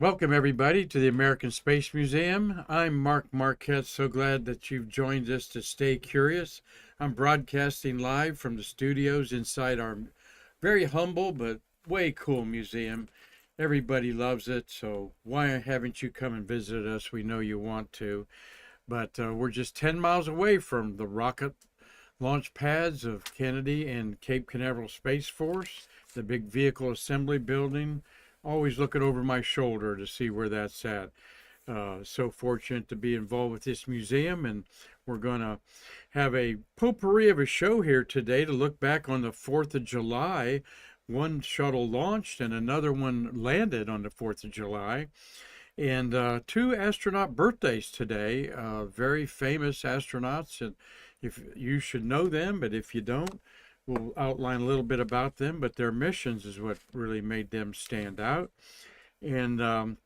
Welcome, everybody, to the American Space Museum. I'm Mark Marquette. So glad that you've joined us to stay curious. I'm broadcasting live from the studios inside our very humble but way cool museum. Everybody loves it, so why haven't you come and visit us? We know you want to, but we're just 10 miles away from the rocket launch pads of Kennedy and Cape Canaveral Space Force, the big vehicle assembly building. Always looking over my shoulder to see where that's at. So fortunate to be involved with this museum, and we're going to have a potpourri of a show here today to look back on the 4th of July. One shuttle launched and another one landed on the 4th of July. And two astronaut birthdays today, very famous astronauts. And if you should know them, but if you don't, we'll outline a little bit about them. But their missions is what really made them stand out. And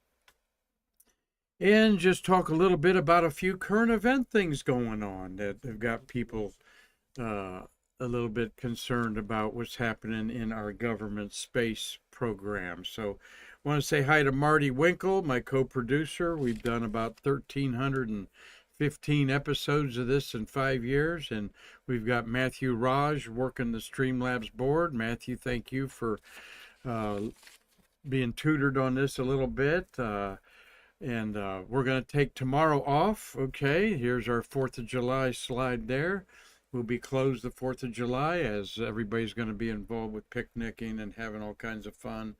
and just talk a little bit about a few current event things going on that have got people a little bit concerned about what's happening in our government space program. So I want to say hi to Marty Winkel, my co-producer. We've done about 1,315 episodes of this in 5 years, and we've got Matthew Raj working the Streamlabs board. Matthew, thank you for uh, being tutored on this a little bit. And we're going to take tomorrow off. Okay, here's our 4th of July slide there. We'll be closed the 4th of July as everybody's going to be involved with picnicking and having all kinds of fun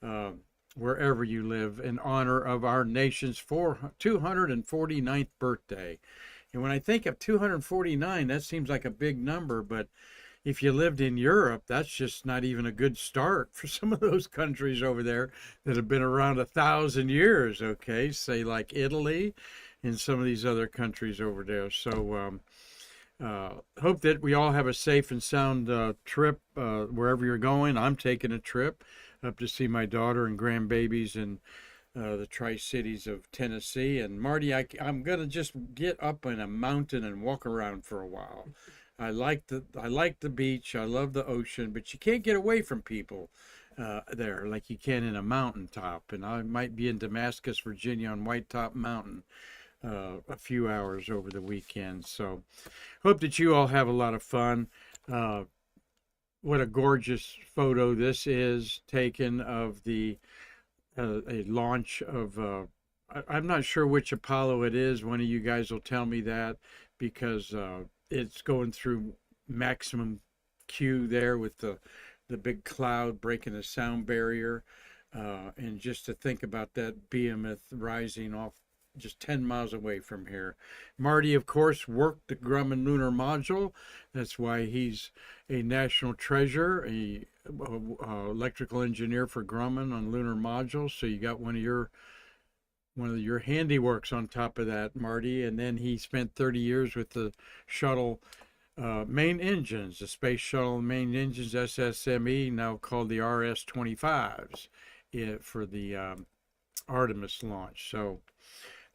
uh, wherever you live in honor of our nation's 249th birthday. And when I think of 249, that seems like a big number, but if you lived in Europe, that's just not even a good start for some of those countries over there that have been around 1,000 years, okay? Say like Italy and some of these other countries over there. So hope that we all have a safe and sound trip wherever you're going. I'm taking a trip up to see my daughter and grandbabies in the Tri-Cities of Tennessee. And Marty, I'm going to just get up in a mountain and walk around for a while. I like the beach. I love the ocean, but you can't get away from people there like you can in a mountaintop. And I might be in Damascus, Virginia, on White Top Mountain a few hours over the weekend. So hope that you all have a lot of fun. Uh, what a gorgeous photo this is taken of the a launch of. I'm not sure which Apollo it is. One of you guys will tell me that because it's going through maximum Q there with the big cloud breaking the sound barrier. And just to think about that behemoth rising off just 10 miles away from here. Marty, of course, worked the Grumman lunar module. That's why he's a national treasure, a electrical engineer for Grumman on lunar modules. So you got one of your handiworks on top of that, Marty. And then he spent 30 years with the shuttle main engines, the space shuttle main engines, SSME, now called the RS-25s, for the Artemis launch. So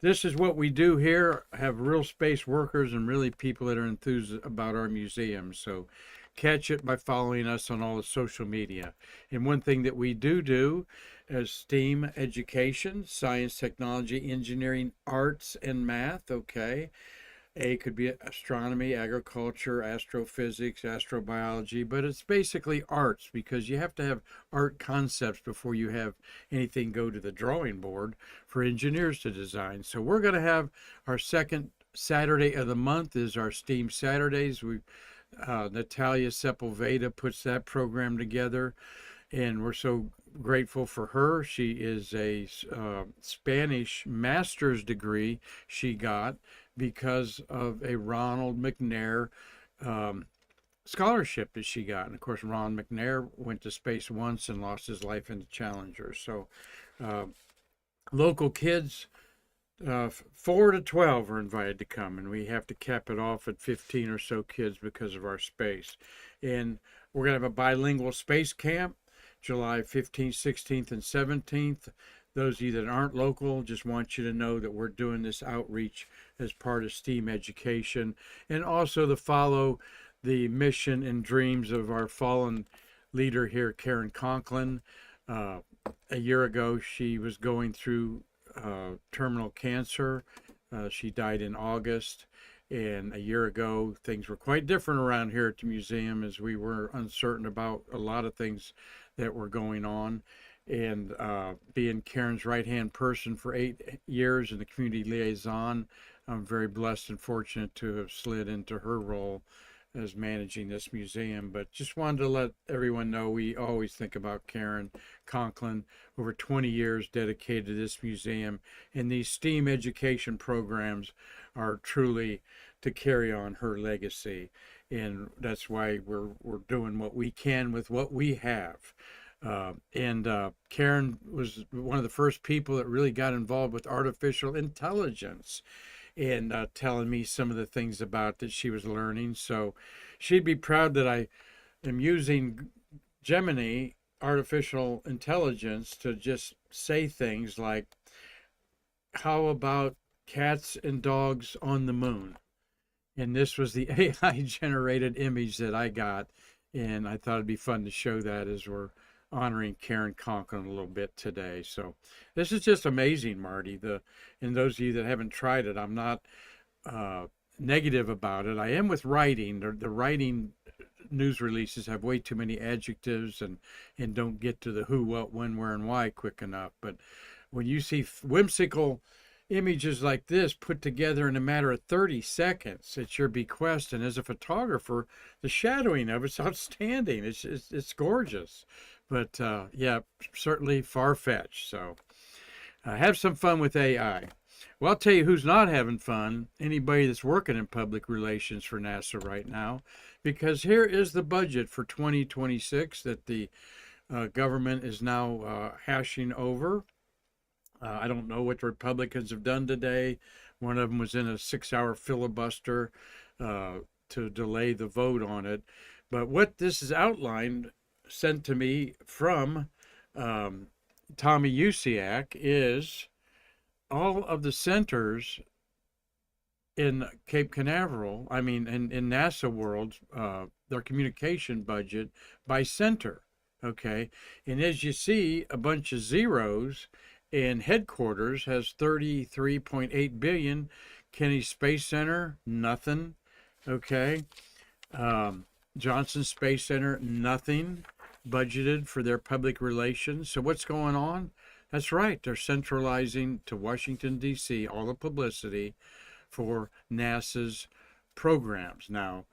this is what we do here, have real space workers and really people that are enthused about our museum. So catch it by following us on all the social media. And one thing that we do is STEAM education, science, technology, engineering, arts, and math, okay? A could be astronomy, agriculture, astrophysics, astrobiology, but it's basically arts because you have to have art concepts before you have anything go to the drawing board for engineers to design. So we're going to have our second Saturday of the month is our STEAM Saturdays. Natalia Sepulveda puts that program together, and we're so grateful for her. She is a Spanish master's degree she got because of a Ronald McNair scholarship that she got. And of course, Ron McNair went to space once and lost his life in the Challenger. So uh, local kids 4 to 12 are invited to come, and we have to cap it off at 15 or so kids because of our space. And we're going to have a bilingual space camp July 15th, 16th, and 17th. Those of you that aren't local, just want you to know that we're doing this outreach as part of STEAM education, and also to follow the mission and dreams of our fallen leader here, Karen Conklin. a year ago, she was going through terminal cancer. She died in August. And a year ago, things were quite different around here at the museum as we were uncertain about a lot of things that were going on. And being Karen's right-hand person for 8 years and the community liaison, I'm very blessed and fortunate to have slid into her role as managing this museum. But just wanted to let everyone know we always think about Karen Conklin, over 20 years dedicated to this museum, and these STEAM education programs are truly to carry on her legacy. And that's why we're doing what we can with what we have. Karen was one of the first people that really got involved with artificial intelligence and telling me some of the things about that she was learning. So she'd be proud that I am using Gemini artificial intelligence to just say things like, how about cats and dogs on the moon? And this was the AI generated image that I got. And I thought it'd be fun to show that as we're honoring Karen Conklin a little bit today. So this is just amazing, Marty. And those of you that haven't tried it, I'm not negative about it. I am with writing. The writing news releases have way too many adjectives and don't get to the who, what, when, where, and why quick enough. But when you see whimsical images like this put together in a matter of 30 seconds at your bequest, and as a photographer, the shadowing of it's outstanding. It's gorgeous. But yeah, certainly far-fetched. So have some fun with AI. Well, I'll tell you who's not having fun, anybody that's working in public relations for NASA right now, because here is the budget for 2026 that the government is now hashing over. I don't know what the Republicans have done today. One of them was in a 6-hour filibuster to delay the vote on it. But what this is outlined, sent to me from Tommy Usiak, is all of the centers in Cape Canaveral, in NASA world, their communication budget by center, okay? And as you see, a bunch of zeros, and headquarters has 33.8 billion. Kennedy Space Center, nothing, okay? Johnson Space Center, nothing budgeted for their public relations. So what's going on? That's right, they're centralizing to Washington, D.C., all the publicity for NASA's programs. Now,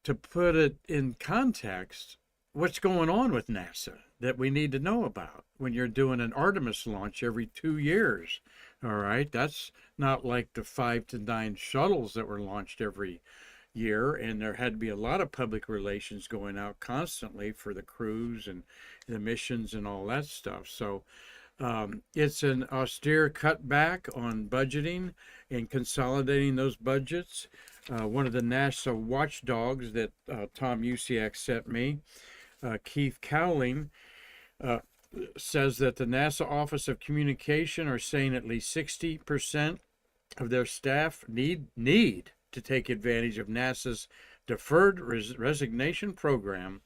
to put it in context, what's going on with NASA that we need to know about when you're doing an Artemis launch every 2 years? All right, that's not like the 5 to 9 shuttles that were launched every year, and there had to be a lot of public relations going out constantly for the crews and the missions and all that stuff. So it's an austere cutback on budgeting and consolidating those budgets. One of the NASA watchdogs that Tom Usiak sent me, Keith Cowling, says that the NASA Office of Communication are saying at least 60% of their staff need to take advantage of NASA's deferred resignation program,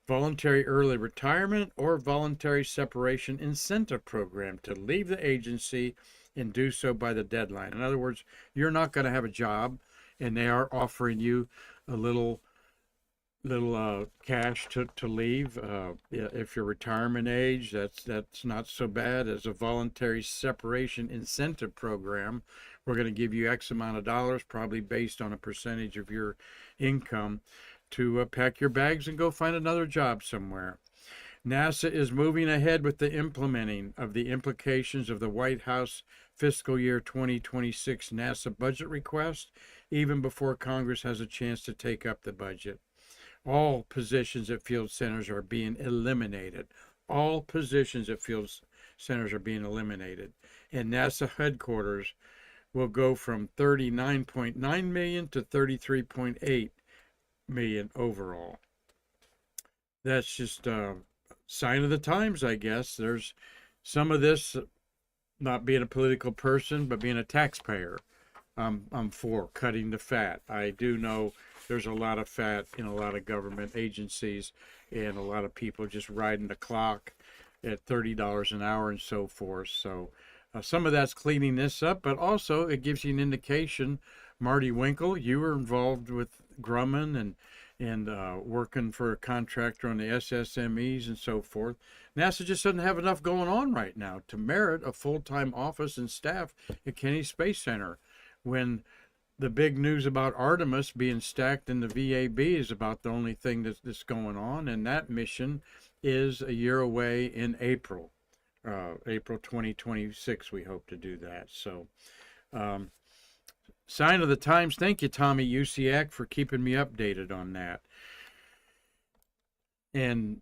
voluntary early retirement, or voluntary separation incentive program to leave the agency and do so by the deadline. In other words, you're not going to have a job, and they are offering you a little cash to leave if you're retirement age. That's not so bad. As a voluntary separation incentive program, we're going to give you X amount of dollars, probably based on a percentage of your income, to pack your bags and go find another job somewhere. NASA is moving ahead with the implementing of the implications of the White House fiscal year 2026 NASA budget request, even before Congress has a chance to take up the budget. All positions at field centers are being eliminated. All positions at field centers are being eliminated. And NASA headquarters will go from 39.9 million to 33.8 million overall. That's just a sign of the times, I guess. There's some of this, not being a political person, but being a taxpayer. I'm for cutting the fat. I do know there's a lot of fat in a lot of government agencies, and a lot of people just riding the clock at $30 an hour and so forth. So some of that's cleaning this up, but also it gives you an indication. Marty Winkel, you were involved with Grumman and working for a contractor on the SSMEs and so forth. NASA just doesn't have enough going on right now to merit a full-time office and staff at Kennedy Space Center. When the big news about Artemis being stacked in the VAB is about the only thing that's going on, and that mission is a year away in April. April 2026, we hope to do that. So, sign of the times. Thank you, Tommy Usiak, for keeping me updated on that. And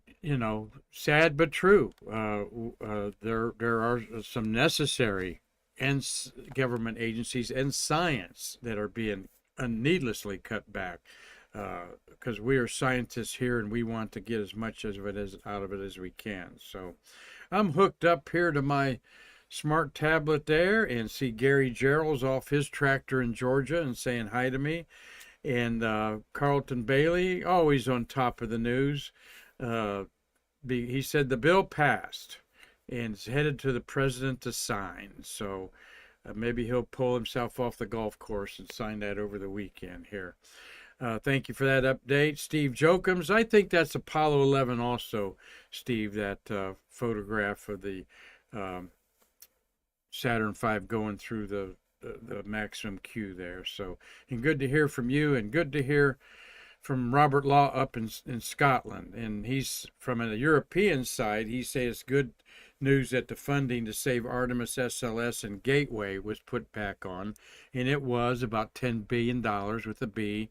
sad but true. There are some necessary and government agencies and science that are being needlessly cut back, because we are scientists here and we want to get as much of it out of it as we can. So I'm hooked up here to my smart tablet there and see Gary Gerald's off his tractor in Georgia and saying hi to me. And Carlton Bailey, always on top of the news. He said the bill passed and is headed to the president to sign. So maybe he'll pull himself off the golf course and sign that over the weekend here. Thank you for that update. Steve Jokums, I think that's Apollo 11 also, Steve, that photograph of the Saturn V going through the maximum Q there. So, and good to hear from you, and good to hear from Robert Law up in Scotland. And he's from a European side. He says it's good news that the funding to save Artemis SLS and Gateway was put back on, and it was about $10 billion with a B.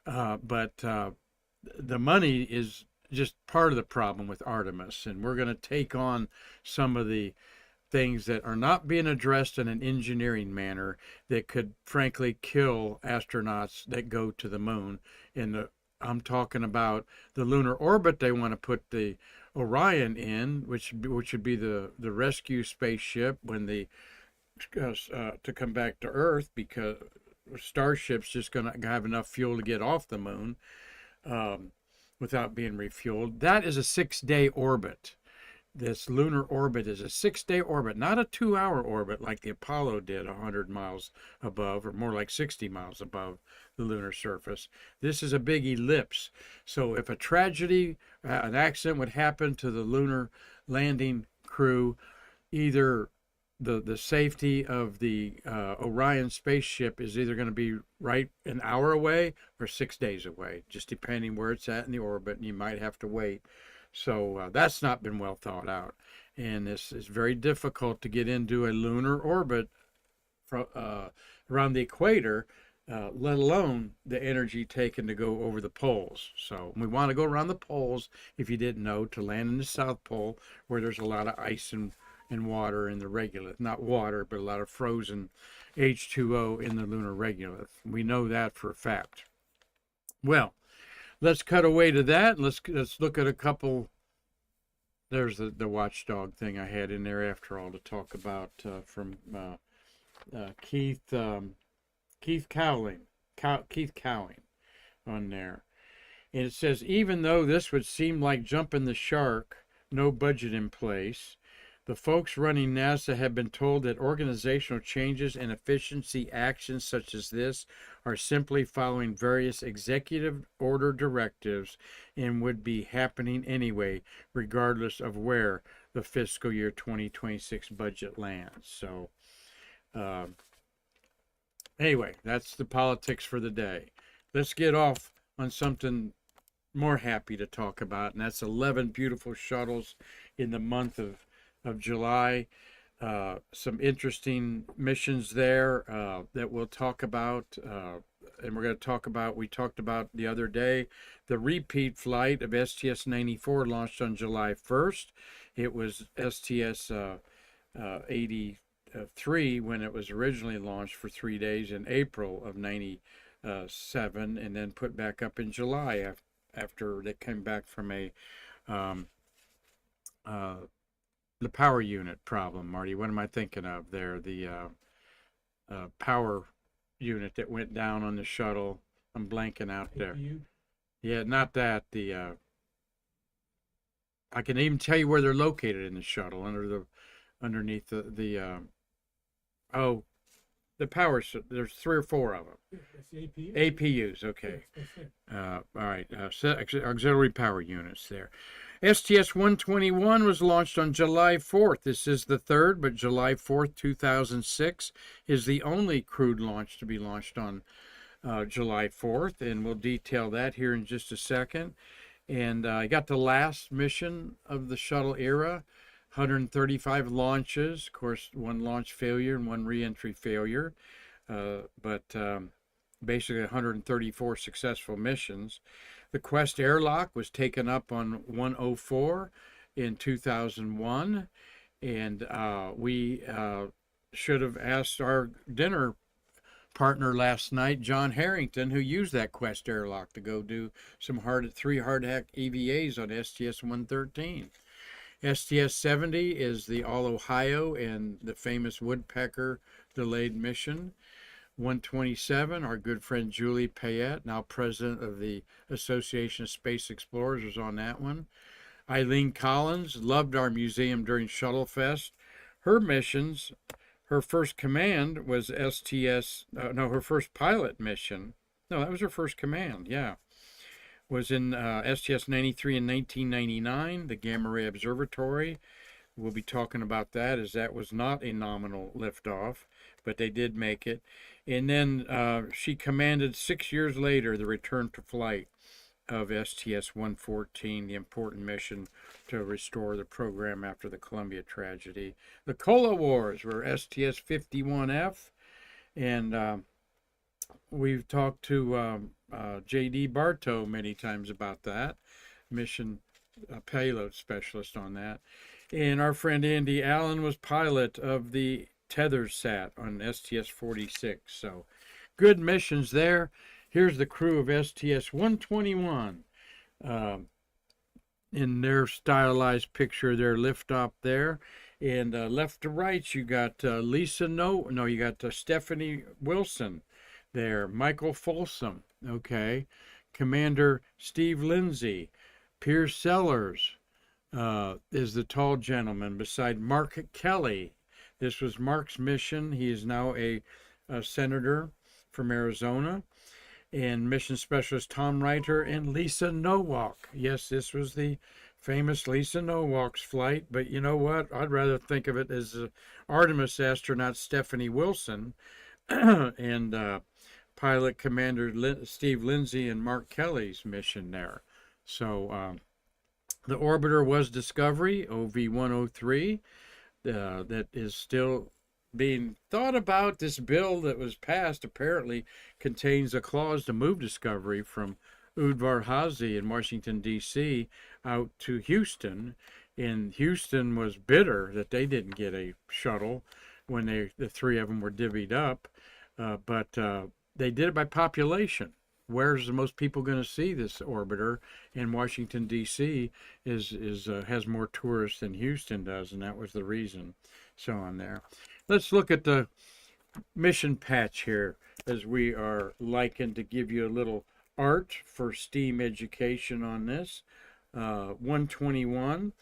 But the money is just part of the problem with Artemis, and we're going to take on some of the things that are not being addressed in an engineering manner that could frankly kill astronauts that go to the moon. I'm talking about the lunar orbit they want to put the Orion in, which would be the rescue spaceship when to come back to Earth, because Starship's just going to have enough fuel to get off the moon without being refueled. That is a 6-day orbit. This lunar orbit is a 6-day orbit, not a 2-hour orbit like the Apollo did 100 miles above, or more like 60 miles above the lunar surface. This is a big ellipse. So if a tragedy, an accident would happen to the lunar landing crew, either the safety of the Orion spaceship is either going to be right an hour away or 6 days away, just depending where it's at in the orbit, and you might have to wait. So that's not been well thought out, and it's very difficult to get into a lunar orbit around the equator, let alone the energy taken to go over the poles. So we want to go around the poles, if you didn't know, to land in the South Pole, where there's a lot of ice and water in the regolith. Not water, but a lot of frozen H2O in the lunar regolith. We know that for a fact. Well, let's cut away to that. Let's look at a couple. There's the watchdog thing I had in there after all to talk about from Keith Cowling on there. And it says, even though this would seem like jumping the shark, no budget in place, the folks running NASA have been told that organizational changes and efficiency actions such as this are simply following various executive order directives and would be happening anyway, regardless of where the fiscal year 2026 budget lands. So, anyway, that's the politics for the day. Let's get off on something more happy to talk about, and that's 11 beautiful shuttles in the month of July. Some interesting missions there that we'll talk about, and we're going to talk about, we talked about the other day, the repeat flight of STS-94 launched on July 1st. It was STS-83 when it was originally launched for 3 days in April of 97, and then put back up in July after they came back from the power unit problem. Marty, what am I thinking of there? The power unit that went down on the shuttle. I'm blanking out there. Yeah, not that. I can even tell you where they're located in the shuttle underneath oh, the power. There's 3 or 4 of them. APUs. Okay. All right. Auxiliary power units there. STS-121 was launched on July 4th. This is the third, but July 4th, 2006 is the only crewed launch to be launched on July 4th, and we'll detail that here in just a second. And I got the last mission of the shuttle era, 135 launches, of course, 1 launch failure and 1 reentry failure, but basically 134 successful missions. The Quest airlock was taken up on 104 in 2001, and we should have asked our dinner partner last night, John Harrington, who used that Quest airlock to go do some 3 hardhack EVAs on STS-113. STS-70 is the All-Ohio and the famous Woodpecker delayed mission. 127, our good friend Julie Payette, now president of the Association of Space Explorers, was on that one. Eileen Collins loved our museum during Shuttle Fest. Her missions, her first command was her first pilot mission. No, that was her first command, yeah. Was in STS-93 in 1999, the Gamma Ray Observatory. We'll be talking about that, as that was not a nominal liftoff, but they did make it. And then she commanded 6 years later the return to flight of STS-114, the important mission to restore the program after the Columbia tragedy. The Cola Wars were STS-51F, and we've talked to J.D. Bartow many times about that, mission payload specialist on that. And our friend Andy Allen was pilot of the TetherSat on STS-46. So good missions there. Here's the crew of STS-121 in their stylized picture, their liftoff there. And left to right, you got you got Stephanie Wilson there, Michael Folsom, okay, Commander Steve Lindsay, Pierce Sellers is the tall gentleman beside Mark Kelly. This was Mark's mission. He is now a senator from Arizona. And mission specialist Tom Reiter and Lisa Nowak. Yes, this was the famous Lisa Nowak's flight, but you know what? I'd rather think of it as Artemis astronaut Stephanie Wilson and pilot Commander Steve Lindsay and Mark Kelly's mission there. So the orbiter was Discovery, OV-103, that is still being thought about. This bill that was passed apparently contains a clause to move Discovery from Udvar-Hazy in Washington, D.C. out to Houston. And Houston was bitter that they didn't get a shuttle when the 3 of them were divvied up. But they did it by population. Where's the most people going to see this orbiter? And Washington, D.C. has more tourists than Houston does, and that was the reason. So on there. Let's look at the mission patch here, as we are likened to give you a little art for STEAM education on this. 121.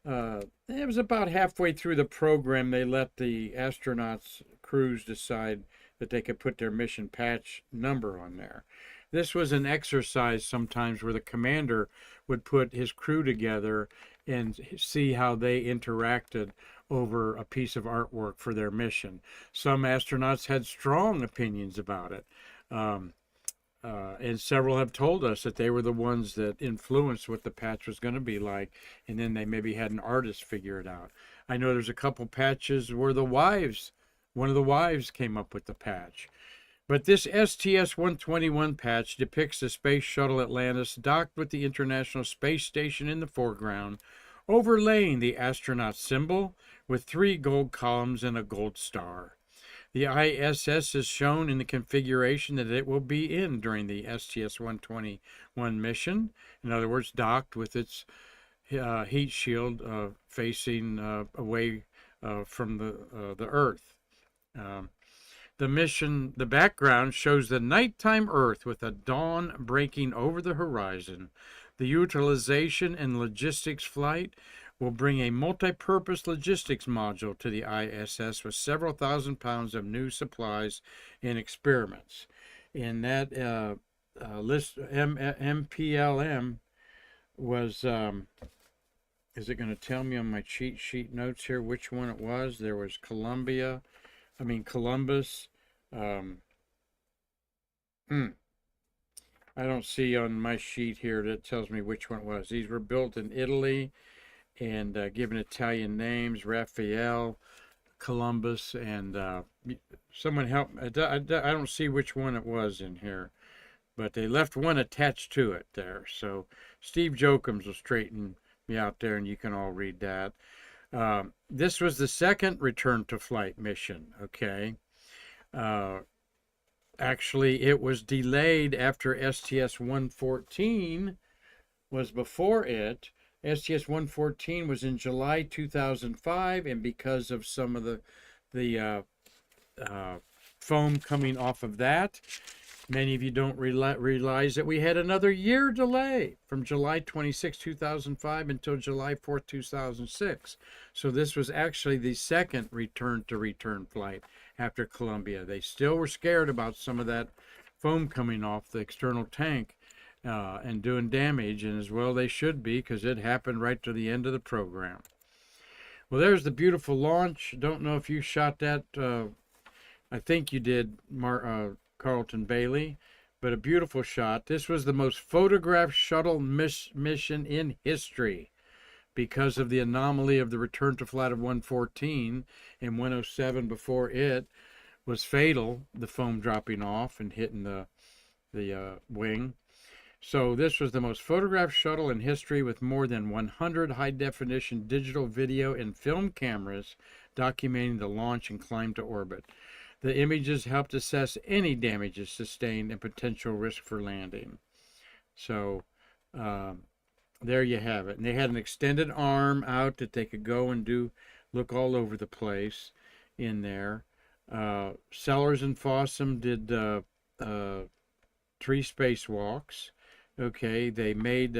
It was about halfway through the program they let the astronauts crews decide that they could put their mission patch number on there. This was an exercise sometimes where the commander would put his crew together and see how they interacted over a piece of artwork for their mission. Some astronauts had strong opinions about it. And several have told us that they were the ones that influenced what the patch was going to be like, and then they maybe had an artist figure it out. I know there's a couple patches where one of the wives came up with the patch. But this STS-121 patch depicts the Space Shuttle Atlantis docked with the International Space Station in the foreground, overlaying the astronaut symbol with 3 gold columns and a gold star. The ISS is shown in the configuration that it will be in during the STS-121 mission. In other words, docked with its heat shield facing away from the Earth. The background shows the nighttime Earth with the dawn breaking over the horizon. The utilization and logistics flight will bring a multi-purpose logistics module to the ISS with several thousand pounds of new supplies and experiments. And that list MPLM was, is it going to tell me on my cheat sheet notes here which one it was? There was Columbus. Um, I don't see on my sheet here that tells me which one it was. These were built in Italy and given Italian names: Raphael, Columbus, and someone help. I don't see which one it was in here, but they left one attached to it there. So Steve Jokums will straighten me out there, and you can all read that. This was the second return to flight mission. Okay. Actually, it was delayed after STS-114 was before it. STS-114 was in July 2005, and because of some of the foam coming off of that, many of you don't realize that we had another year delay from July 26, 2005 until July 4th, 2006. So this was actually the second return flight after Columbia. They still were scared about some of that foam coming off the external tank and doing damage, and as well they should be, because it happened right to the end of the program. Well, there's the beautiful launch. Don't know if you shot that. I think you did, Carlton Bailey, but a beautiful shot. This was the most photographed shuttle mission in history because of the anomaly of the return to flight of 114, and 107 before it was fatal, the foam dropping off and hitting the wing. So this was the most photographed shuttle in history, with more than 100 high-definition digital video and film cameras documenting the launch and climb to orbit. The images helped assess any damages sustained and potential risk for landing. So there you have it. And they had an extended arm out that they could go and look all over the place in there. Sellers and Fossum did 3 spacewalks. Okay, they made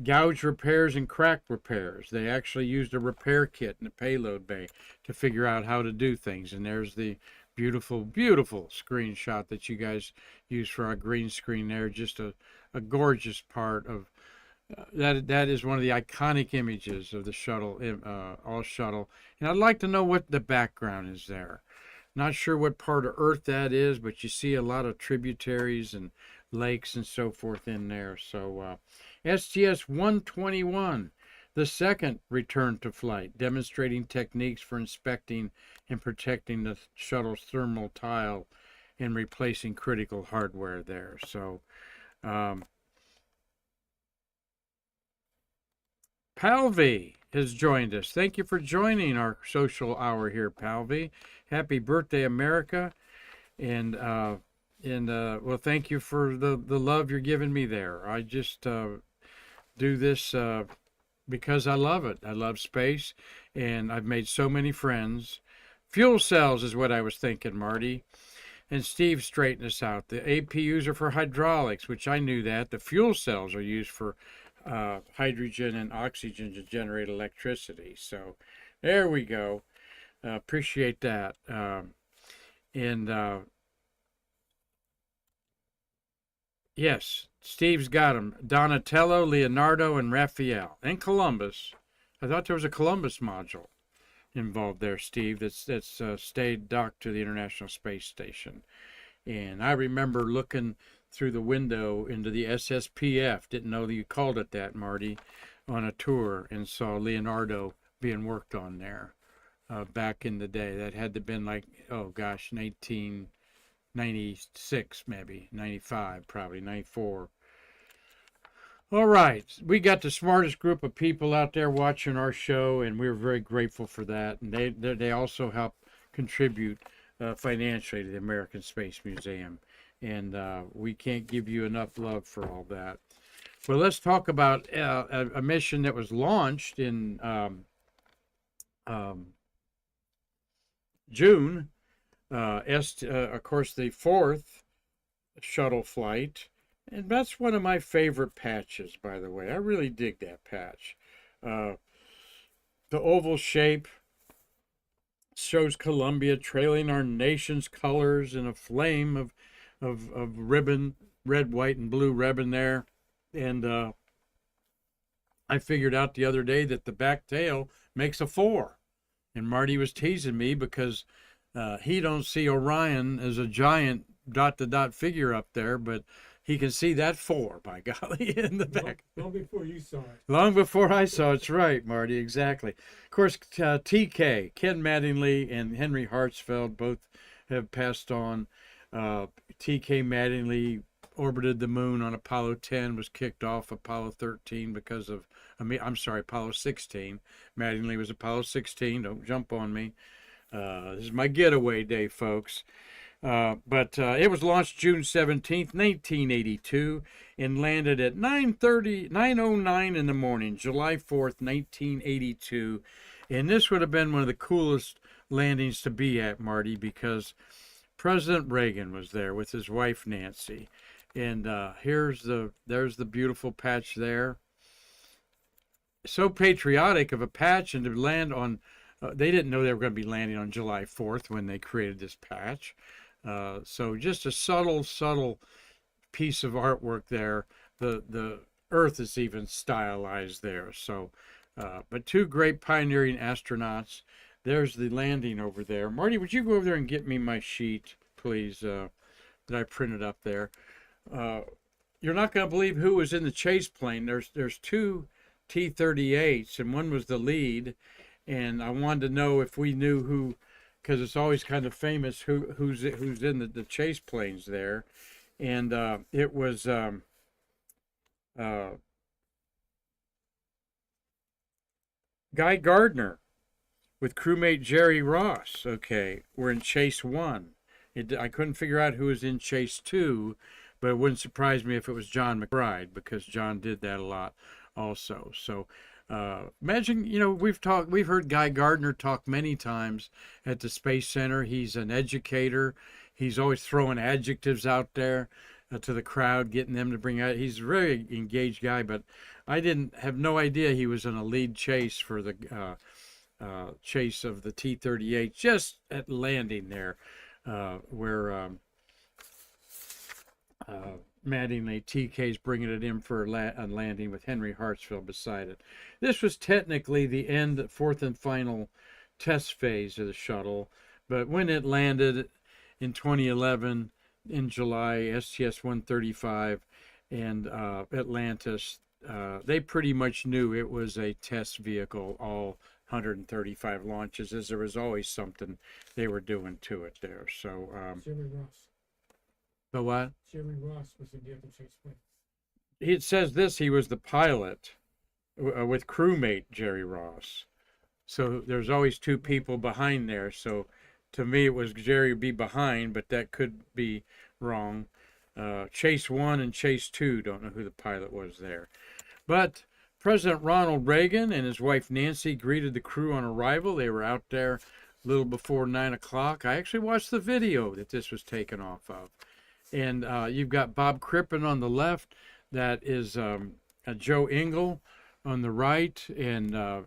gouge repairs and crack repairs. They actually used a repair kit in the payload bay to figure out how to do things. And there's the beautiful, beautiful screenshot that you guys use for our green screen there. Just a gorgeous part of that is one of the iconic images of the shuttle, all shuttle. And I'd like to know what the background is there. Not sure what part of Earth that is, but you see a lot of tributaries and lakes and so forth in there. So STS-121, the second return to flight, demonstrating techniques for inspecting and protecting the shuttle's thermal tile and replacing critical hardware there. So Palvi has joined us. Thank you for joining our social hour here, Palvi. Happy birthday, America. And well, thank you for the love you're giving me there. I just do this because I love it. I love space, and I've made so many friends. Fuel cells is what I was thinking, Marty. And Steve straightened us out. The APUs are for hydraulics, which I knew that. The fuel cells are used for hydrogen and oxygen to generate electricity. So there we go. Appreciate that. Yes, Steve's got them. Donatello, Leonardo, and Raphael. And Columbus. I thought there was a Columbus module involved there, Steve, that's stayed docked to the International Space Station. And I remember looking through the window into the SSPF, didn't know that you called it that, Marty, on a tour, and saw Leonardo being worked on there back in the day. That had to have been like, oh gosh, 1996 maybe, 95 probably, 94. All right, we got the smartest group of people out there watching our show, and we're very grateful for that. And they also help contribute financially to the American Space Museum. And we can't give you enough love for all that. Well, let's talk about a mission that was launched in June. Of course, the 4th shuttle flight And that's one of my favorite patches, by the way. I really dig that patch. Uh, the oval shape shows Columbia trailing our nation's colors in a flame of ribbon, red, white, and blue ribbon there. And I figured out the other day that the back tail makes a 4. And Marty was teasing me because he don't see Orion as a giant dot-to-dot figure up there, but he can see that 4, by golly, in the back. Long before you saw it. Long before I saw it's right, Marty, exactly. Of course, TK, Ken Mattingly and Henry Hartsfeld both have passed on. TK Mattingly orbited the moon on Apollo 10, was kicked off Apollo 13 because of, I'm sorry, Apollo 16. Mattingly was Apollo 16. Don't jump on me. This is my getaway day, folks. But it was launched June 17th, 1982, and landed at 9:09 in the morning, July 4th, 1982. And this would have been one of the coolest landings to be at, Marty, because President Reagan was there with his wife, Nancy. And there's the beautiful patch there. So patriotic of a patch, and to land on, they didn't know they were going to be landing on July 4th when they created this patch. So just a subtle piece of artwork there. The Earth is even stylized there. So, but two great pioneering astronauts. There's the landing over there. Marty, would you go over there and get me my sheet, please, that I printed up there? You're not going to believe who was in the chase plane. There's two T-38s, and one was the lead. And I wanted to know if we knew who, because it's always kind of famous who's in the chase planes there. And it was Guy Gardner with crewmate Jerry Ross. Okay, we're in chase 1. I couldn't figure out who was in chase 2, but it wouldn't surprise me if it was John McBride, because John did that a lot also. So imagine, we've heard Guy Gardner talk many times at the Space Center. He's an educator. He's always throwing adjectives out there to the crowd, getting them to bring out. He's a very engaged guy, but I didn't have no idea he was in a lead chase for the chase of the T-38 just at landing there, where Mattingly, TK's bringing it in for a landing with Henry Hartsfeld beside it. This was technically the end, fourth and final test phase of the shuttle, but when it landed in 2011 in July, STS-135 and Atlantis, they pretty much knew it was a test vehicle, all 135 launches, as there was always something they were doing to it there. So, Jerry Ross. the what? Jerry Ross was in the other chase plane. It says this, he was the pilot with crewmate Jerry Ross. So there's always two people behind there. So to me, it was Jerry be behind, but that could be wrong. Chase 1 and Chase 2, don't know who the pilot was there. But President Ronald Reagan and his wife Nancy greeted the crew on arrival. They were out there a little before 9 o'clock. I actually watched the video that this was taken off of. And you've got Bob Crippen on the left. That is Joe Engel on the right. And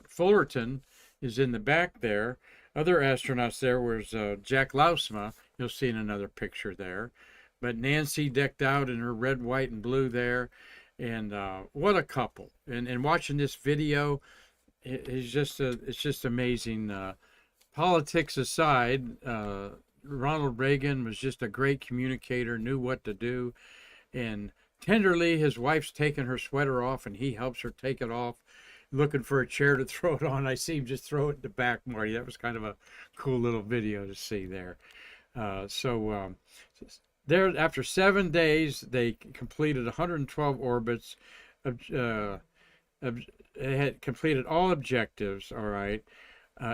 Fullerton is in the back there. Other astronauts there was Jack Lausma. You'll see in another picture there. But Nancy decked out in her red, white, and blue there. And what a couple. And watching this video, it's just amazing. Politics aside, Ronald Reagan was just a great communicator, knew what to do. And tenderly, his wife's taking her sweater off, and he helps her take it off, looking for a chair to throw it on. I see him just throw it in the back, Marty. That was kind of a cool little video to see there. There, after 7 days, they completed 112 orbits. They had completed all objectives, all right,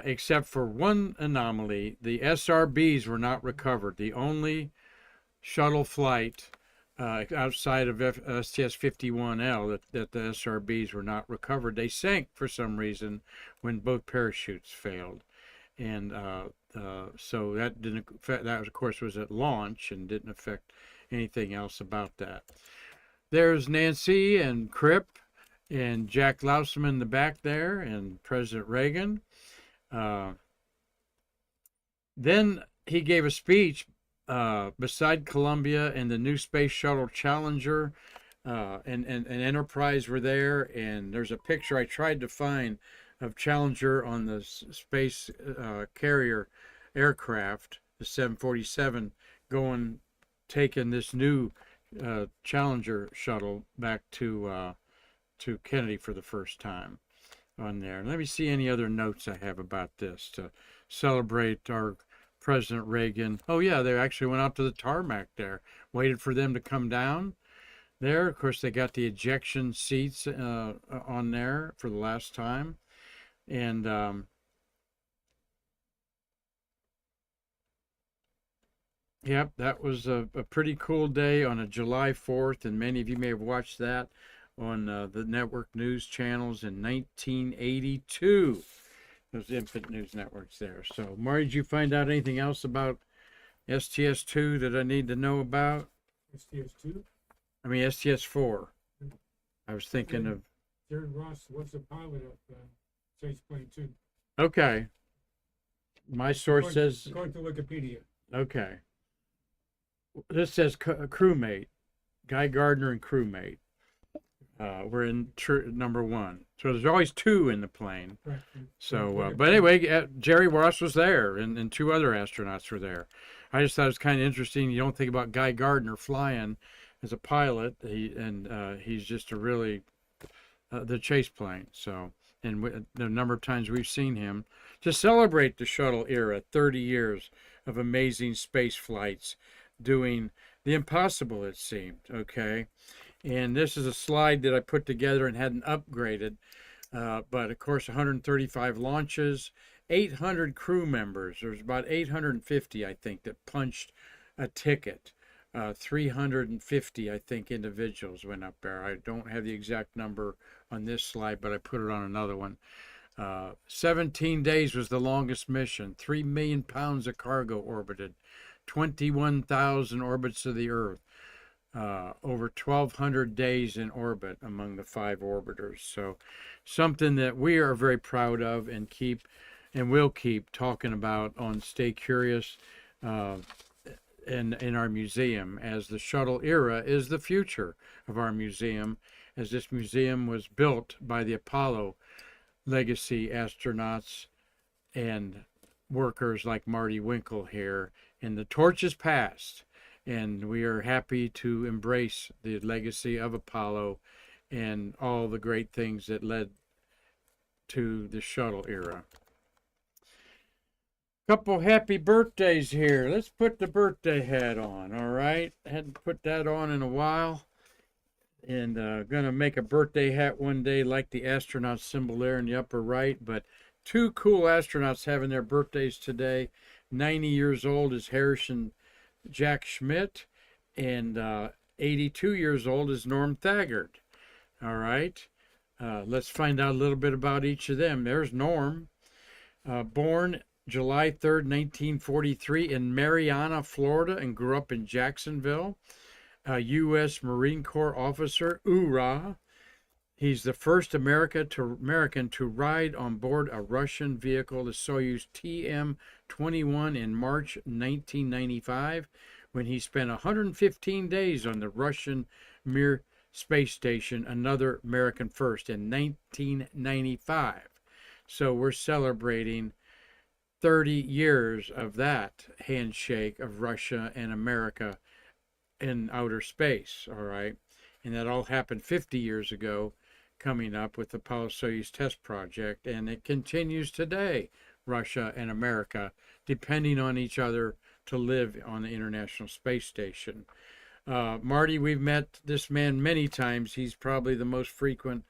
except for one anomaly. The SRBs were not recovered. The only shuttle flight outside of STS-51L that the SRBs were not recovered. They sank for some reason when both parachutes failed. And So that didn't affect, that of course was at launch and didn't affect anything else about that. There's Nancy and Crip and Jack Lausman in the back there and President Reagan. Uh, then he gave a speech beside Columbia, and the new Space Shuttle Challenger and Enterprise were there. And there's a picture I tried to find of Challenger on the space carrier aircraft, the 747, taking this new Challenger shuttle back to Kennedy for the first time on there. Let me see any other notes I have about this to celebrate our President Reagan. Oh yeah, they actually went out to the tarmac there, waited for them to come down there. Of course, they got the ejection seats on there for the last time. And yep, that was a pretty cool day on a July 4th, and many of you may have watched that on the network news channels in 1982. Those infant news networks there. So, Marty, did you find out anything else about STS-2 that I need to know about? STS-2? I mean, STS-4. I was thinking of... Jared Ross was the pilot of Space Plane 2. Okay. My source says... According to Wikipedia. Okay. This says crewmate. Guy Gardner and crewmate. We're in number 1. So there's always 2 in the plane. Right. So, but anyway, Jerry Ross was there, and 2 other astronauts were there. I just thought it was kind of interesting. You don't think about Guy Gardner flying as a pilot. He's just a really the chase plane. So, and the number of times we've seen him to celebrate the shuttle era, 30 years of amazing space flights, doing the impossible, it seemed. Okay. And this is a slide that I put together and hadn't upgraded. But of course, 135 launches, 800 crew members. There's about 850, I think, that punched a ticket. 350, I think, individuals went up there. I don't have the exact number on this slide, but I put it on another one. 17 days was the longest mission. 3 million pounds of cargo orbited. 21,000 orbits of the Earth. Over 1,200 days in orbit among the 5 orbiters. So something that we are very proud of and will keep talking about on Stay Curious in our museum, as the shuttle era is the future of our museum, as this museum was built by the Apollo legacy astronauts and workers like Marty Winkel here, and the torch is passed. And we are happy to embrace the legacy of Apollo and all the great things that led to the shuttle era. Couple happy birthdays here. Let's put the birthday hat on, all right? Hadn't put that on in a while. And gonna make a birthday hat one day like the astronaut symbol there in the upper right. But 2 cool astronauts having their birthdays today. 90 years old is Harrison Jack Schmidt, and 82 years old is Norm Thagard. All right, let's find out a little bit about each of them. There's Norm, born July 3rd, 1943 in Marianna, Florida, and grew up in Jacksonville. A U.S. Marine Corps officer, hoorah. He's the first American to ride on board a Russian vehicle, the Soyuz TM-21, in March 1995, when he spent 115 days on the Russian Mir space station, another American first, in 1995. So we're celebrating 30 years of that handshake of Russia and America in outer space, all right? And that all happened 50 years ago, coming up with the Apollo-Soyuz test project, and it continues today, Russia and America, depending on each other to live on the International Space Station. Marty, we've met this man many times. He's probably the most frequent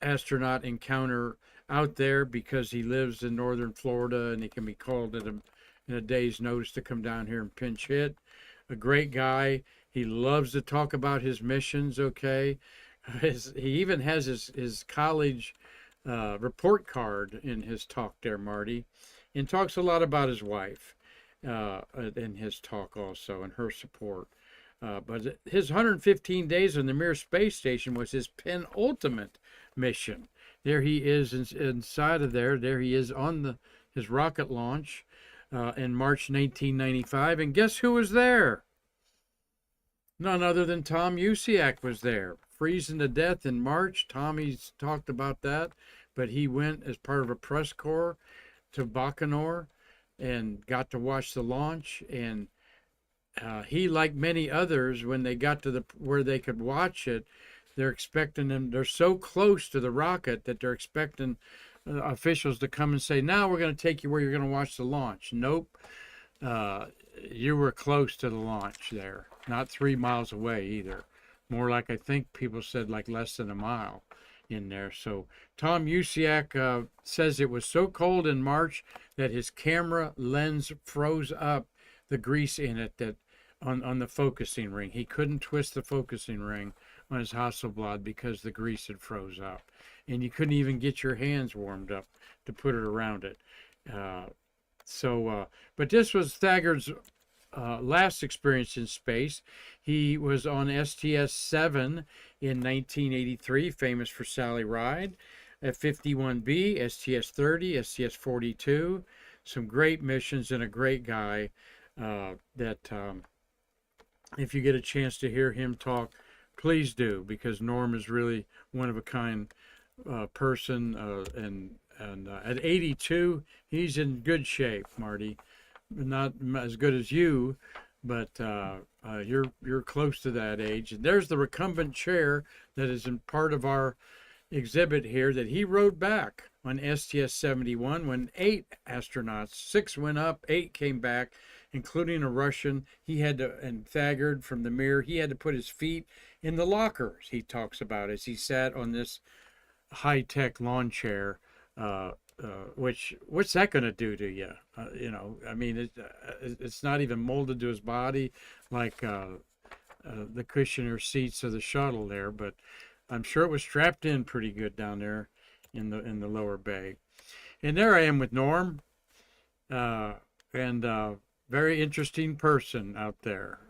astronaut encounter out there because he lives in northern Florida, and he can be called in a day's notice to come down here and pinch hit. A great guy. He loves to talk about his missions, okay? He even has his college report card in his talk there, Marty. and talks a lot about his wife in his talk also, and her support. But his 115 days on the Mir space station was his penultimate mission. There he is inside of there. There he is on his rocket launch in March 1995. And guess who was there? None other than Tom Usiak was there, freezing to death in March. Tommy's talked about that, but he went as part of a press corps to Baikonur and got to watch the launch. And he, like many others, when they got to where they could watch it, they're expecting them. They're so close to the rocket that they're expecting officials to come and say, "Now we're going to take you where you're going to watch the launch." Nope. You were close to the launch there, not 3 miles away either. More like, I think people said, like less than a mile in there. So Tom Usiak says it was so cold in March that his camera lens froze up the grease in it that on the focusing ring. He couldn't twist the focusing ring on his Hasselblad because the grease had froze up. And you couldn't even get your hands warmed up to put it around it. But this was Thagard's last experience in space. He was on STS-7 in 1983, famous for Sally Ride, F-51B, STS-30, STS-42. Some great missions and a great guy if you get a chance to hear him talk, please do, because Norm is really one of a kind person, and at 82, he's in good shape, Marty. Not as good as you, but you're close to that age. And there's the recumbent chair that is in part of our exhibit here that he rode back on STS-71 when 8 astronauts, 6 went up, 8 came back, including a Russian. He had to, and Thagard from the Mir, he had to put his feet in the lockers, he talks about, as he sat on this high-tech lawn chair. What's that going to do to you? I mean, it's not even molded to his body like the cushioner seats of the shuttle there, but I'm sure it was strapped in pretty good down there in the lower bay. And there I am with Norm, and very interesting person out there,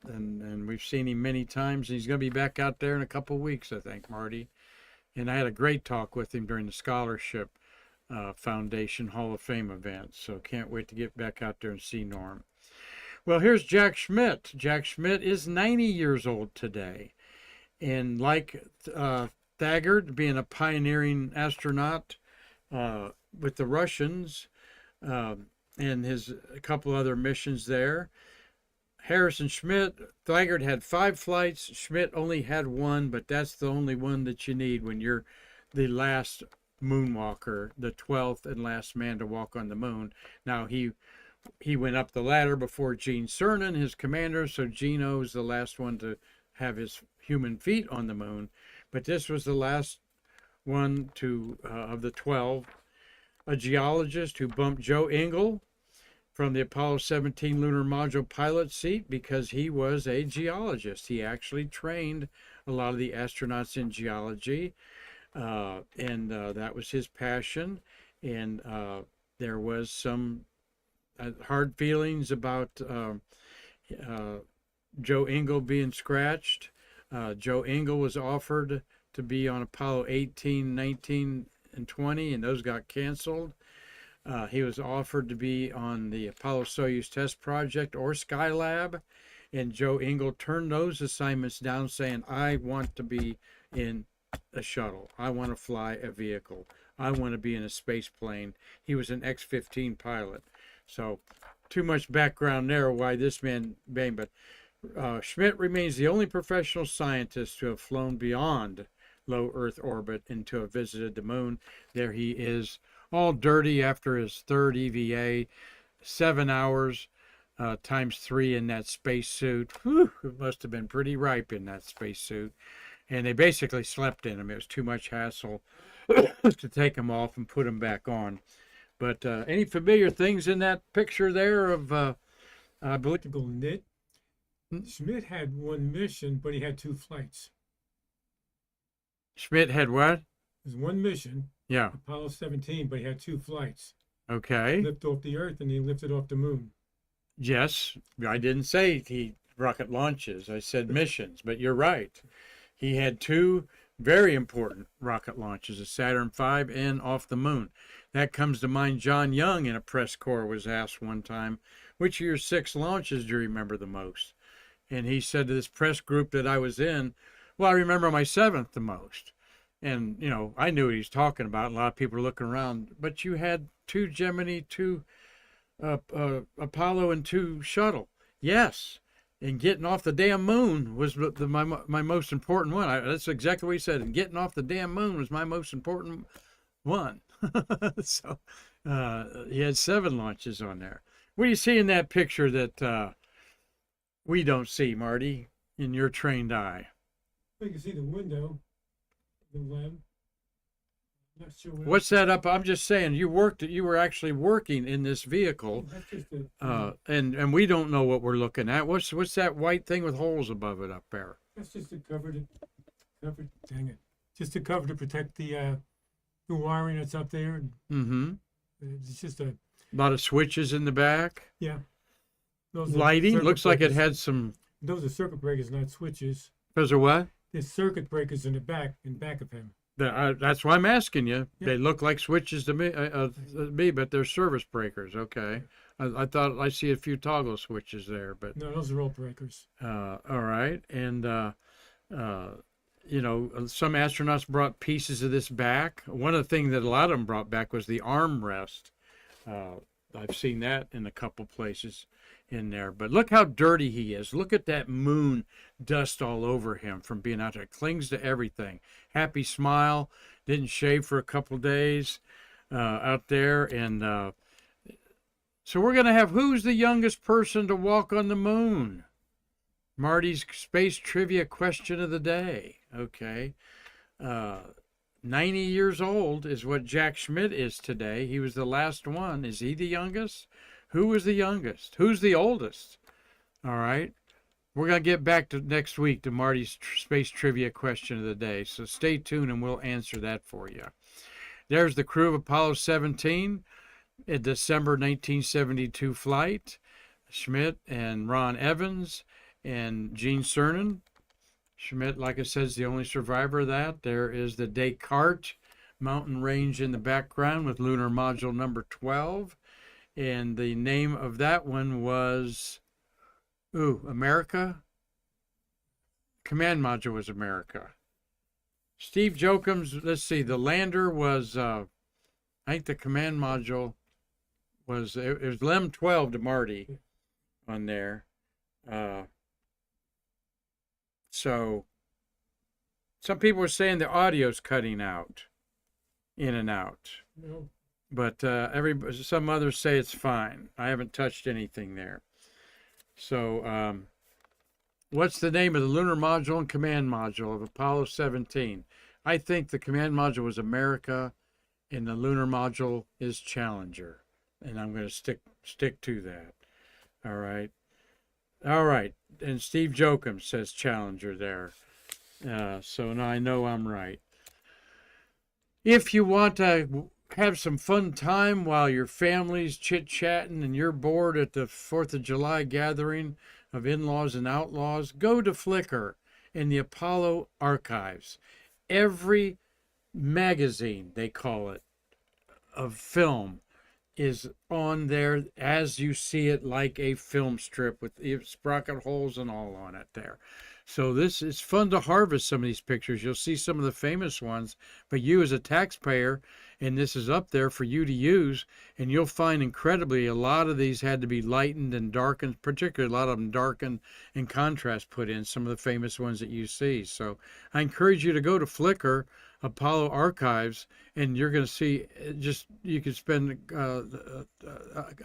and we've seen him many times. He's going to be back out there in a couple of weeks, I think, Marty. And I had a great talk with him during the Scholarship Foundation Hall of Fame event, so can't wait to get back out there and see Norm. Well, here's Jack Schmitt. Jack Schmitt is 90 years old today, and like Thagard, being a pioneering astronaut with the Russians and a couple other missions there. Harrison Schmitt, Thagard had 5 flights. Schmitt only had 1, but that's the only one that you need when you're the last moonwalker, the 12th and last man to walk on the moon. Now, he went up the ladder before Gene Cernan, his commander, so Gino is the last one to have his human feet on the moon. But this was the last one of the 12. A geologist who bumped Joe Engle from the Apollo 17 lunar module pilot seat because he was a geologist. He actually trained a lot of the astronauts in geology, and that was his passion. And there was some hard feelings about Joe Engle being scratched. Joe Engle was offered to be on Apollo 18, 19, and 20, and those got canceled. He was offered to be on the Apollo-Soyuz test project or Skylab, and Joe Engle turned those assignments down, saying, I want to be in a shuttle. I want to fly a vehicle. I want to be in a space plane. He was an X-15 pilot. So too much background there why this man banged. But Schmitt remains the only professional scientist to have flown beyond low Earth orbit and to have visited the moon. There he is, all dirty after his 3rd EVA, 7 hours times 3 in that spacesuit. Whew, it must have been pretty ripe in that spacesuit. And they basically slept in him. It was too much hassle to take him off and put him back on. But any familiar things in that picture there of, I believe? Knit. Schmitt had 1 mission, but he had 2 flights. Schmitt had what? There's 1 mission, Yeah. Apollo 17, but he had 2 flights. Okay. lift off the Earth and he lifted off the moon. Yes, I didn't say he rocket launches. I said missions, but you're right. He had two very important rocket launches, a Saturn V and off the moon. That comes to mind. John Young in a press corps was asked one time, which of your 6 launches do you remember the most? And he said to this press group that I was in, well, I remember my 7th the most. And, you know, I knew what he was talking about. A lot of people were looking around, but you had 2 Gemini, 2 Apollo, and 2 Shuttle. Yes. And getting off the damn moon was my most important one. That's exactly what he said. And getting off the damn moon was my most important one. So he had 7 launches on there. What do you see in that picture that we don't see, Marty, in your trained eye? You can see the window, the lab. Not sure What's that up? I'm just saying you were actually working in this vehicle, That's just and we don't know what we're looking at. What's that white thing with holes above it up there? that's just a cover to cover. Dang it! Just a cover to protect the wiring that's up there. Mm-hmm. It's just a lot of switches in the back. yeah. Those are Lighting circuit looks like it breakers. had some. Those are circuit breakers, not switches. Those are what? There's circuit breakers in the back of him. That's why I'm asking you. Yeah. They look like switches to me, but they're service breakers. Okay. I thought I see a few toggle switches there, but No, those are all breakers. all right. And you know, some astronauts brought pieces of this back. One of the things that a lot of them brought back was the armrest. I've seen that in a couple places in there. But look how dirty he is. Look at that moon dust all over him from being out there. It clings to everything. Happy smile. Didn't shave for a couple days out there. And so we're going to have who's the youngest person to walk on the moon? Marty's space trivia question of the day. Okay. 90 years old is what Jack Schmitt is today. He was the last one. Is he the youngest? Who was the youngest? Who's the oldest? All right. We're going to get back to next week to Marty's space trivia question of the day. So stay tuned and we'll answer that for you. There's the crew of Apollo 17, a December 1972 flight. Schmitt and Ron Evans and Gene Cernan. Schmitt, like I said, is the only survivor of that. There is the Descartes mountain range in the background with lunar module number 12. And the name of that one was, America? Command module was America. Steve Jokums, let's see, the lander was, I think the command module was, it was LEM 12 to Marty on there. So some people are saying the audio's cutting out, in and out. No. But some others say it's fine. I haven't touched anything there. So what's the name of the lunar module and command module of Apollo 17? I think the command module was America and the lunar module is Challenger. And I'm going to stick to that. All right. All right. And Steve Jokum says Challenger there. So now I know I'm right. If you want to have some fun time while your family's chit-chatting and you're bored at the 4th of July gathering of in-laws and outlaws, go to Flickr and the Apollo archives. Every magazine, they call it, of film is on there as you see it, like a film strip with sprocket holes and all on it there. So this is fun to harvest some of these pictures. You'll see some of the famous ones, but you as a taxpayer, and this is up there for you to use, and you'll find incredibly a lot of these had to be lightened and darkened, particularly a lot of them darkened and contrast put in, some of the famous ones that you see. So I encourage you to go to Flickr, Apollo Archives, and you're going to see you could spend a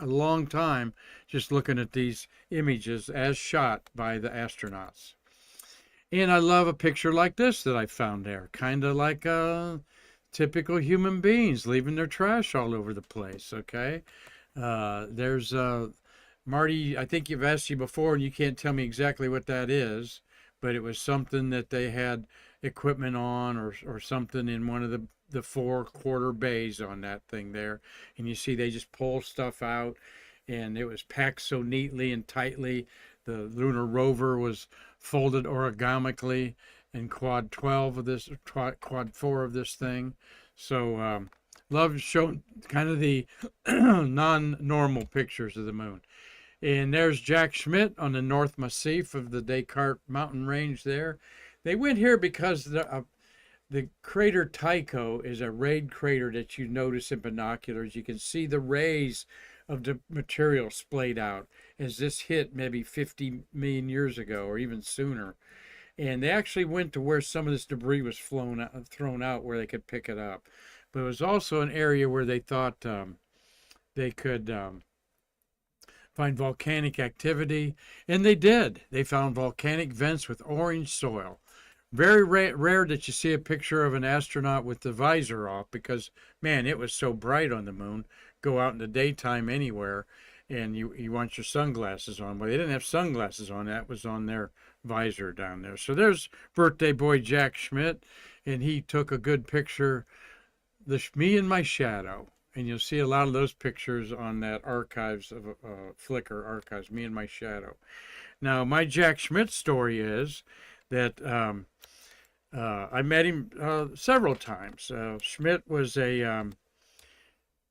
long time just looking at these images as shot by the astronauts. And I love a picture like this that I found there, kind of like typical human beings leaving their trash all over the place, okay? There's Marty, I think you've asked you before, and you can't tell me exactly what that is, but it was something that they had equipment on or something in one of the the 4-quarter bays on that thing there, and you see they just pull stuff out, and it was packed so neatly and tightly. The lunar rover was folded origamically in quad 12 of this, quad 4 of this thing. So love showing kind of the non-normal pictures of the moon. And there's Jack Schmidt on the North Massif of the Descartes mountain range there. They went here because the crater Tycho is a rayed crater that you notice in binoculars. You can see the rays of the material splayed out as this hit maybe 50 million years ago or even sooner. And they actually went to where some of this debris was thrown out where they could pick it up. But it was also an area where they thought they could find volcanic activity, and they did. They found volcanic vents with orange soil. Very rare that you see a picture of an astronaut with the visor off because, man, it was so bright on the moon. Go out in the daytime anywhere, and you want your sunglasses on. Well, they didn't have sunglasses on. That was on their visor down there. So there's birthday boy Jack Schmidt, and he took a good picture, me and my shadow. And you'll see a lot of those pictures on that archives of Flickr archives, me and my shadow. Now, my Jack Schmidt story is that I met him several times. Schmidt was a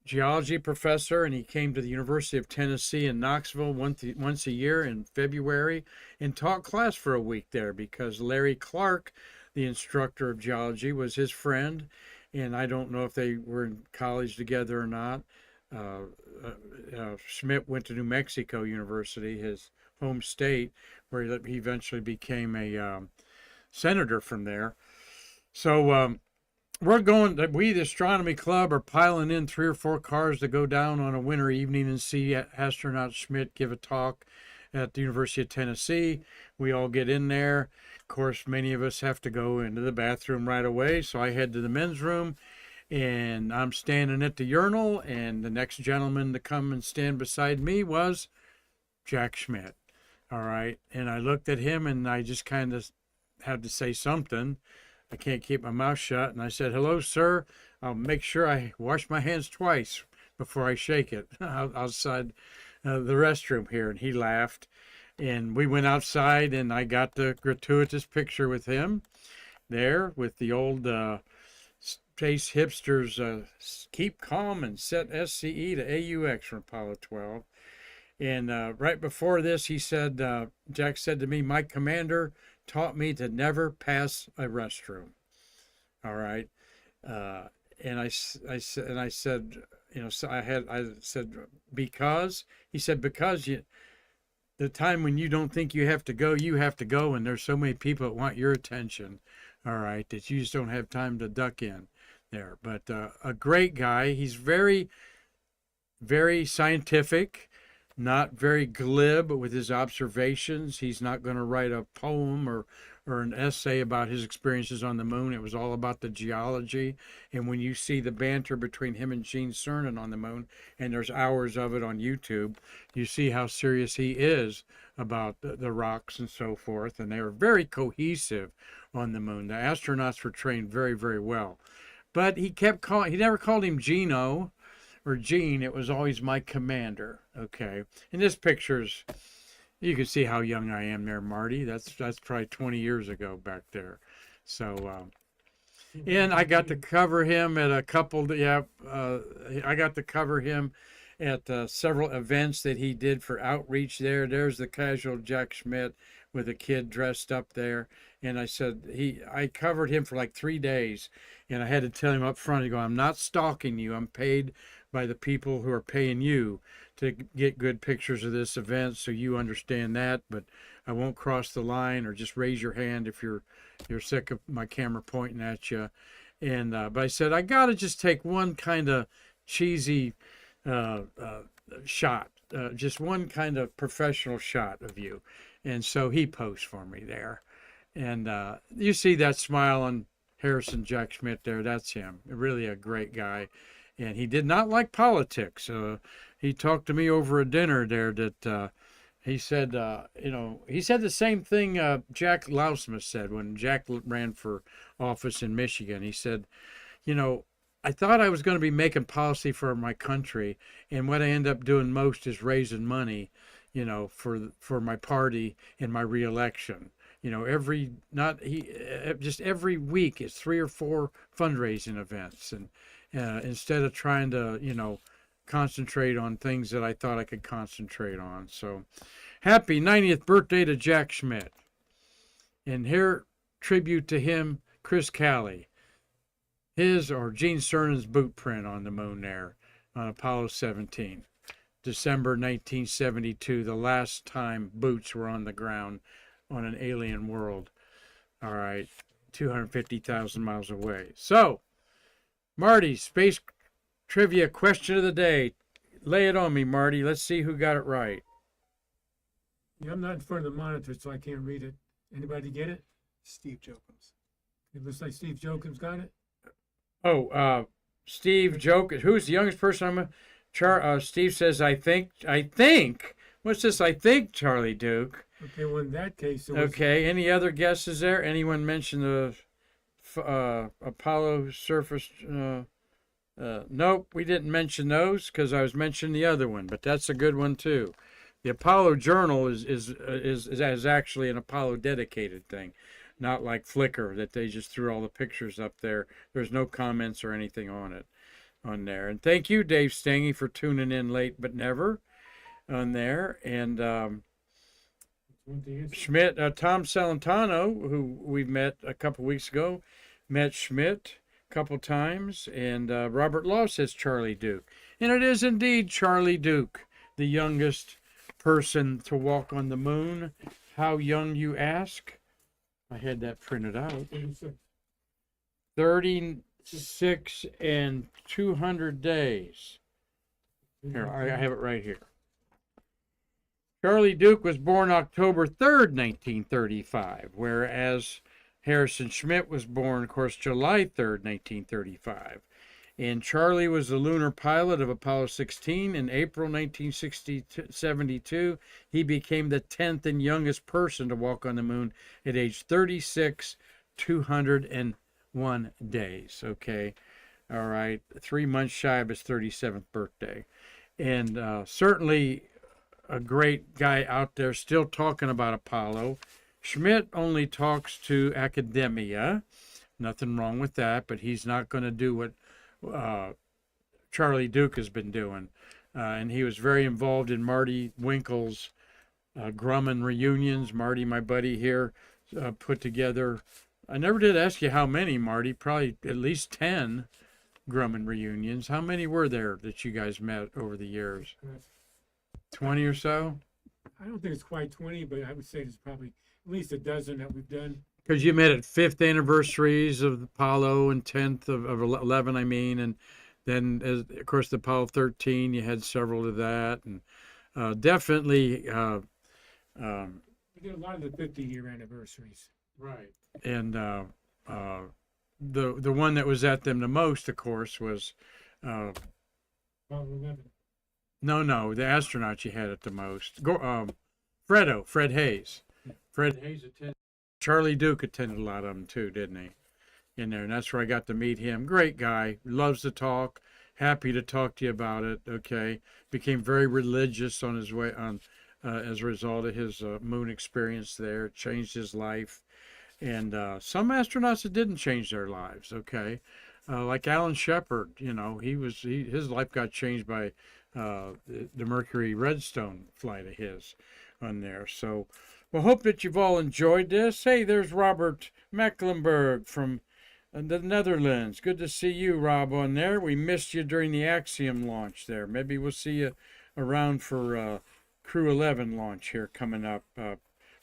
geology professor, and he came to the University of Tennessee in Knoxville once a year in February and taught class for a week there because Larry Clark, the instructor of geology, was his friend. And I don't know if they were in college together or not. Schmidt went to New Mexico University, his home state, where he eventually became a senator from there. So we, the astronomy club, are piling in 3 or 4 cars to go down on a winter evening and see astronaut Schmidt give a talk at the University of Tennessee. We all get in there. Of course, many of us have to go into the bathroom right away, so I head to the men's room, and I'm standing at the urinal, and the next gentleman to come and stand beside me was Jack Schmidt. All right, and I looked at him, and I just kind of had to say something. I can't keep my mouth shut, and I said, "Hello, sir. I'll make sure I wash my hands twice before I shake it outside the restroom here." And he laughed, and we went outside, and I got the gratuitous picture with him there with the old space hipsters keep calm and set SCE to AUX from Apollo 12. And right before this, he said, Jack said to me, "My commander taught me to never pass a restroom." All right. And I said, so I said, because he said, because the time when you don't think you have to go, and there's so many people that want your attention, all right, that you just don't have time to duck in there. But a great guy. He's very, very scientific, not very glib with his observations. He's not going to write a poem or an essay about his experiences on the moon. It was all about the geology. And when you see the banter between him and Gene Cernan on the moon, and there's hours of it on YouTube, you see how serious he is about the rocks and so forth. And they were very cohesive on the moon. The astronauts were trained very, very well. But he never called him Gino or Gene. It was always my commander. Okay. And this picture's, you can see how young I am there, Marty. That's probably 20 years ago back there. So, and I got to cover him at a couple, I got to cover him at several events that he did for outreach there. There's the casual Jack Schmidt with a kid dressed up there. And I said, I covered him for like 3 days, and I had to tell him up front, I go, "I'm not stalking you. I'm paid by the people who are paying you to get good pictures of this event, so you understand that, but I won't cross the line, or just raise your hand if you're sick of my camera pointing at you." And but I said, I gotta just take one kind of cheesy shot, just one kind of professional shot of you. And so he posed for me there. And you see that smile on Harrison Jack Schmidt there. That's him. Really a great guy. And he did not like politics. He talked to me over a dinner there that he said, he said the same thing Jack Lousma said when Jack ran for office in Michigan. He said, I thought I was going to be making policy for my country, and what I end up doing most is raising money, for my party and my reelection. Every not he just every week it's 3 or 4 fundraising events, and instead of trying to concentrate on things that I thought I could concentrate on. So happy 90th birthday to Jack Schmitt, and here tribute to him, Chris Calley. His or Gene Cernan's boot print on the moon there on Apollo 17, December 1972, the last time boots were on the ground on an alien world. All right, 250,000 miles away. So, Marty, space trivia question of the day. Lay it on me, Marty. Let's see who got it right. Yeah, I'm not in front of the monitor, so I can't read it. Anybody get it? Steve Jokums. It looks like Steve Jokins got it. Oh, Steve Joke. Who's the youngest person? Steve says, I think. What's this? I think Charlie Duke. Okay, well, in that case, it was, Okay. Any other guesses there? Anyone mention the Apollo surface? Nope, we didn't mention those because I was mentioning the other one, but that's a good one too. The Apollo Journal is actually an Apollo dedicated thing, not like Flickr that they just threw all the pictures up there. There's no comments or anything on it on there. And thank you, Dave Stange, for tuning in late but never on there. And Schmitt, Tom Celentano, who we met a couple weeks ago, met Schmitt a couple times. And Robert Law says Charlie Duke. And it is indeed Charlie Duke, the youngest person to walk on the moon. How young, you ask? I had that printed out. 36 and 200 days. Here, I have it right here. Charlie Duke was born October 3rd, 1935, whereas Harrison Schmitt was born, of course, July 3rd, 1935. And Charlie was the lunar pilot of Apollo 16. In April 1972, he became the 10th and youngest person to walk on the moon at age 36, 201 days. Okay. All right. 3 months shy of his 37th birthday. And certainly a great guy out there still talking about Apollo. Schmitt only talks to academia. Nothing wrong with that, but he's not going to do what Charlie Duke has been doing. And he was very involved in Marty Winkel's Grumman reunions. Marty, my buddy here, put together, I never did ask you how many, Marty, probably at least 10 Grumman reunions. How many were there that you guys met over the years? 20 or so? I don't think it's quite 20, but I would say there's probably at least a dozen that we've done. Because you met at 5th anniversaries of Apollo and 10th of 11, I mean, and then, of course, the Apollo 13, you had several of that, and definitely. We did a lot of the 50-year anniversaries. Right. And the one that was at them the most, of course, was Apollo 11. no, the astronaut you had at the most. Fred Hayes. Fred Hayes attended. Charlie Duke attended a lot of them too, didn't he? In there, and that's where I got to meet him. Great guy, loves to talk. Happy to talk to you about it. Okay, became very religious on his way on as a result of his moon experience there. It changed his life, and some astronauts it didn't change their lives. Okay, like Alan Shepard. His life got changed by the Mercury Redstone flight of his on there. So. Well, hope that you've all enjoyed this. Hey, there's Robert Mecklenburg from the Netherlands. Good to see you, Rob, on there. We missed you during the Axiom launch there. Maybe we'll see you around for Crew 11 launch here coming up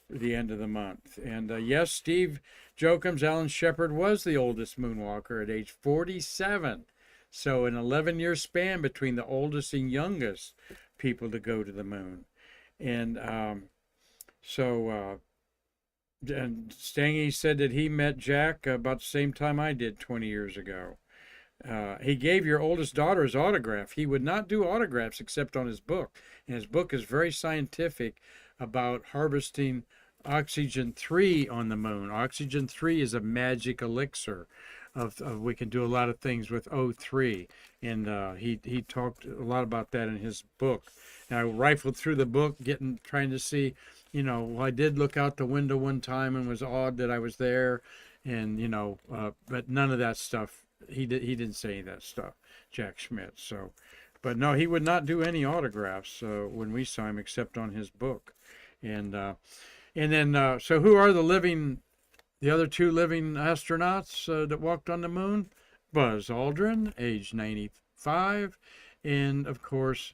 the end of the month. And yes, Steve Jokums, Alan Shepard was the oldest moonwalker at age 47. So an 11-year span between the oldest and youngest people to go to the moon. And and Stange said that he met Jack about the same time I did 20 years ago. He gave your oldest daughter his autograph. He would not do autographs except on his book. And his book is very scientific about harvesting oxygen 3 on the moon. Oxygen 3 is a magic elixir we can do a lot of things with O3, and he talked a lot about that in his book. And I rifled through the book, trying to see, well, I did look out the window one time and was awed that I was there, and but none of that stuff. He didn't say any of that stuff, Jack Schmidt. So, but no, he would not do any autographs when we saw him except on his book, and then so who are the other two living astronauts that walked on the moon? Buzz Aldrin, age 95, and of course,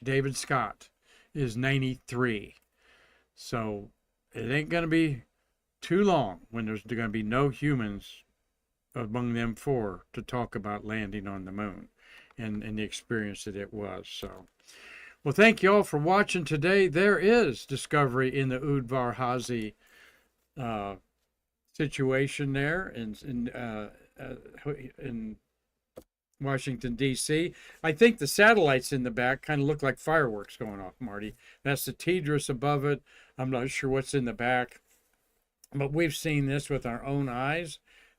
David Scott is 93. So it ain't going to be too long when there's going to be no humans among them four to talk about landing on the moon and the experience that it was. So, well, thank you all for watching today. There is discovery in the Udvar Hazy situation there in Washington, D.C. I think the satellites in the back kind of look like fireworks going off, Marty. That's the TDRS above it. I'm not sure what's in the back, but we've seen this with our own eyes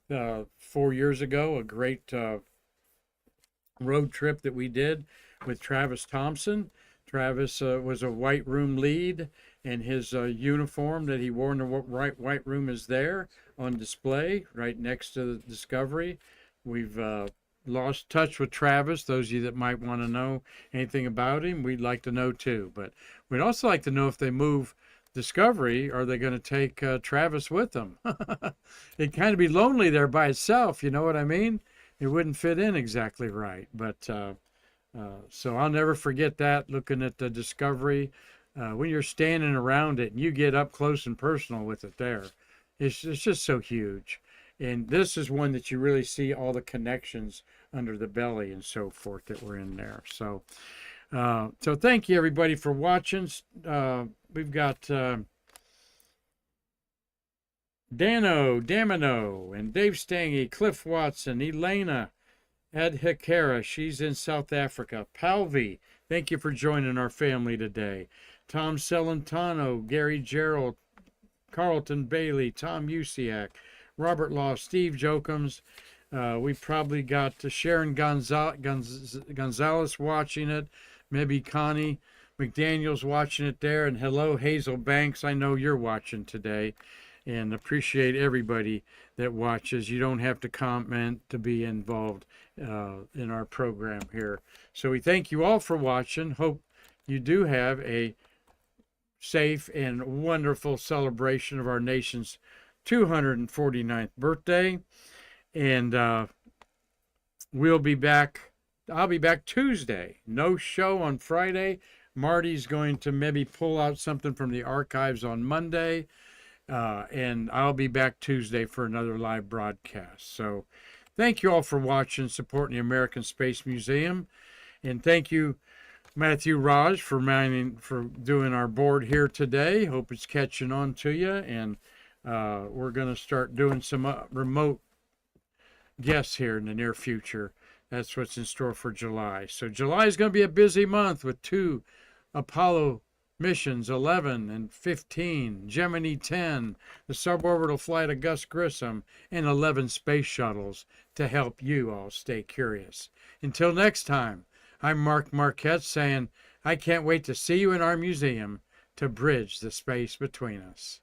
4 years ago, a great road trip that we did with Travis Thompson. Travis was a White Room lead, and his uniform that he wore in the White Room is there on display right next to the Discovery. We've lost touch with Travis. Those of you that might want to know anything about him, we'd like to know too. But we'd also like to know, if they move Discovery, are they going to take Travis with them? It'd kind of be lonely there by itself, you know what I mean? It wouldn't fit in exactly right. But so I'll never forget that, looking at the Discovery. When you're standing around it and you get up close and personal with it there, it's just so huge. And this is one that you really see all the connections under the belly and so forth that were in there. So, so thank you everybody for watching. We've got Dano, Damino, and Dave Stange, Cliff Watson, Elena, Ed Hikera, she's in South Africa. Palvi, thank you for joining our family today. Tom Celentano, Gary Gerald, Carlton Bailey, Tom Usiak, Robert Law, Steve Jokums. We probably got Sharon Gonzalez watching it. Maybe Connie McDaniel's watching it there. And hello, Hazel Banks. I know you're watching today. And appreciate everybody that watches. You don't have to comment to be involved in our program here. So we thank you all for watching. Hope you do have a safe and wonderful celebration of our nation's 249th birthday. And we'll be back. I'll be back Tuesday. No show on Friday. Marty's going to maybe pull out something from the archives on Monday. And I'll be back Tuesday for another live broadcast. So thank you all for watching, supporting the American Space Museum. And thank you, Matthew Raj, for doing our board here today. Hope it's catching on to you. And we're going to start doing some remote guests here in the near future. That's what's in store for July. So July is going to be a busy month with 2 Apollo missions, 11 and 15, Gemini 10, the suborbital flight of Gus Grissom, and 11 space shuttles to help you all stay curious. Until next time, I'm Mark Marquette saying, I can't wait to see you in our museum to bridge the space between us.